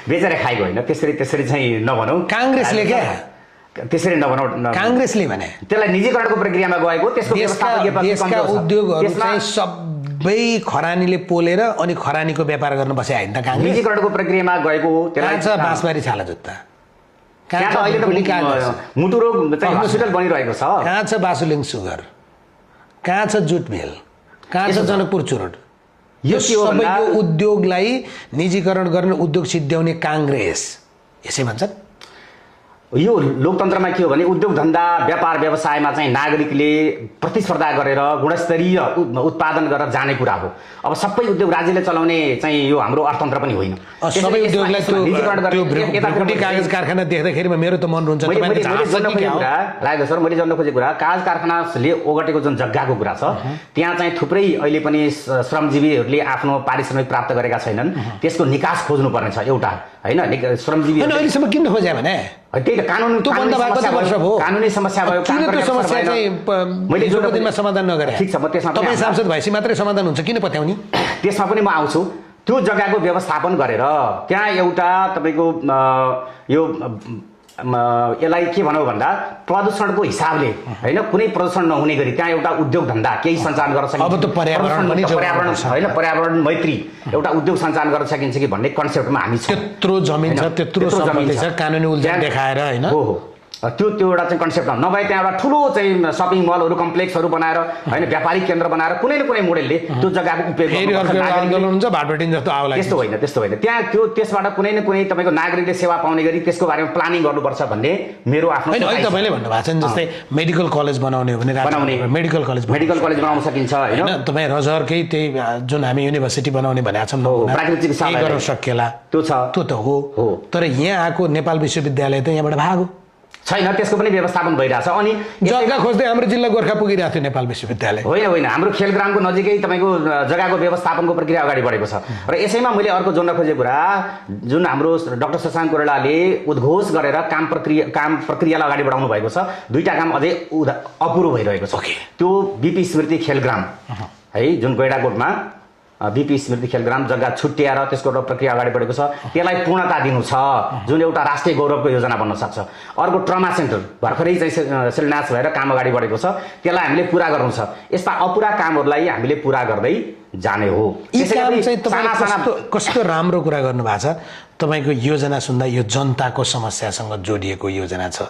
बेचेर खाएको होइन, त्यसरी चाहिँ नभनौँ। काङ्ग्रेसले क्या त्यसरी नभनौँ, काङ्ग्रेसले भने त्यसलाई निजीकरणको प्रक्रियामा गएको, त्यसको देशका उद्योगहरू चाहिँ सबै खरानीले पोलेर अनि खरानीको व्यापार गर्न बसे होइन त काङ्ग्रेस। निजीकरणको प्रक्रियामा गएको हो। त्यसलाई छ बाँसबारी छाला जुत्ता, कहाँ छ अहिले त मुटु रोग चाहिँ हस्पिटल बनिरहेको छ, कहाँ छ बासुलिङ सुगर, कहाँ छ जुट मिल, कहाँ छ जनकपुर चुरोट। यो सबै यो उद्योगलाई निजीकरण गर्ने उद्योग सिद्ध्याउने काङ्ग्रेस यसै भन्छन्। यो लोकतन्त्रमा के हो भने उद्योग धन्दा व्यापार व्यवसायमा चाहिँ नागरिकले प्रतिस्पर्धा गरेर गुणस्तरीय उत्पादन गरेर जाने कुरा हो। अब सबै उद्योग राज्यले चलाउने चाहिँ यो हाम्रो अर्थतन्त्र पनि होइन। सबै उद्योगलाई त्यो कागज कारखाना देख्दाखेरि मेरो त मन रुन्छ। राजेश सर, मैले जन्न खोजेको कुरा कागज कारखानाले ओगटेको जुन जग्गाको कुरा छ, त्यहाँ चाहिँ थुप्रै अहिले पनि श्रमजीवीहरूले आफ्नो पारिश्रमिक प्राप्त गरेका छैनन्, त्यसको निकास खोज्नुपर्ने छ एउटा होइन। श्रमजीवी अहिलेसम्म किन खोज्या भने त्यही त कानुनी समस्या भयो। मैले जोको दिनमा समाधान नगरे। ठिक छ, म त्यसमा तपाईँ सांसद भएपछि मात्रै समाधान हुन्छ, किन पत्याउने? त्यसमा पनि म आउँछु। त्यो जग्गाको व्यवस्थापन गरेर त्यहाँ एउटा तपाईँको यो यसलाई के भनौँ भन्दा प्रदूषणको हिसाबले होइन, कुनै प्रदूषण नहुने गरी त्यहाँ एउटा उद्योग धन्दा केही सञ्चालन गर्न सकिन्छ। अब त पर्यावरण होइन, पर्यावरण मैत्री एउटा उद्योग सञ्चालन गर्न सकिन्छ कि भन्ने कन्सेप्टमा हामी छौँ। त्यत्रो जमिन छ, त्यत्रो सम्पत्ति छ, कानुनी उल्लेख देखाएर होइन। हो त्यो एउटा चाहिँ कन्सेप्ट हो। नभए त्यहाँ एउटा ठुलो चाहिँ सपिङ मलहरू कम्प्लेक्सहरू बनाएर होइन, व्यापारिक केन्द्र बनाएर कुनै न कुनै मोडेलले त्यो जग्गाको उपयोग आन्दोलन हुन्छ भाटभटिङ जस्तो आउला। त्यस्तो होइन। त्यहाँ त्यसबाट कुनै न कुनै तपाईँको नागरिकले सेवा पाउने गरी त्यसको बारेमा प्लानिङ गर्नुपर्छ भन्ने मेरो आफ्नो। तपाईँले भन्नुभएको छ नि, जस्तै मेडिकल कलेज बनाउने हो भने मेडिकल कलेज बनाउन सकिन्छ होइन। तपाईँ रजरकै त्यही जुन हामी युनिभर्सिटी बनाउने भनेको छौँ प्राकृतिक गर्न सकिएला, त्यो छ, त्यो त हो। तर यहाँ आएको नेपाल विश्वविद्यालय त यहाँबाट भागो छैन, त्यसको पनि व्यवस्थापन भइरहेछ। अनि जग्गा खोज्दै हाम्रो जिल्ला गोर्खा पुगिरहेको थियो नेपाल विश्वविद्यालय। होइन, हाम्रो खेलग्रामको नजिकै तपाईँको जग्गाको व्यवस्थापनको प्रक्रिया अगाडि बढेको छ। र यसैमा मैले अर्को जोड्न खोजेको कुरा, जुन हाम्रो डाक्टर शशाङ्क कोइरालाले उद्घोष गरेर काम प्रक्रियालाई अगाडि बढाउनु भएको छ, दुईटा काम अझै अपुरो भइरहेको छ। त्यो बीपी स्मृति खेलग्राम है, जुन गैडाकोटमा बीपी स्मृति खेलग्राम जग्गा छुट्याएर त्यसको एउटा प्रक्रिया अगाडि बढेको छ, त्यसलाई पूर्णता दिनु छ, जुन एउटा राष्ट्रिय गौरवको योजना बन्न सक्छ। अर्को ट्रमा सेन्टर भर्खरै चाहिँ शिलान्यास भएर काम अगाडि बढेको छ, त्यसलाई हामीले पुरा गर्नु छ। यस्ता अपुरा कामहरूलाई हामीले पुरा गर्दै जाने हो। कस्तो राम्रो कुरा गर्नुभएको छ। तपाईँको योजना सुन्दा यो जनताको समस्यासँग जोडिएको योजना छ।